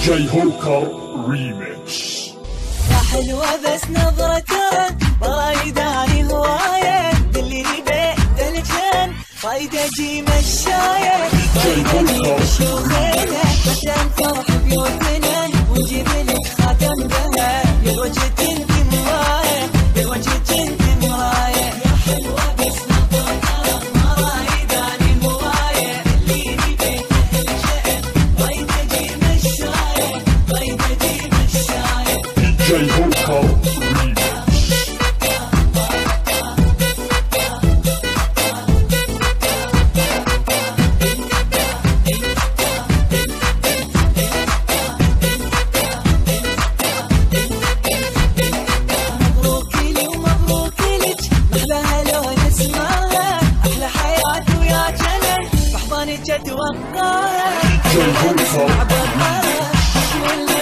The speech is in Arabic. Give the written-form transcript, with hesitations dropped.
جاي هوكر ريميكس. يا حلوة بس نظرتك برايداني هواية، دليني بيت الجن رايد اجي مشاية، رايد اجي شوخينة حتى نفرح بيوتنا ونجيب لك خاتم ذهب، بالوجهك انت مراية، بالوجهك انت مراية. يا حلوة بس نظرتك برايداني هواية، دليني بيت الجن رايد اجي مشاية، رايد اجي مشاية. جاي هوكر ريميكس. مبروك لي ومبروك لك، محلاها لون اسمها، احلى حياة ويا جنن بحضانك اتوقعها. جاي هوكر عبرها شو اللي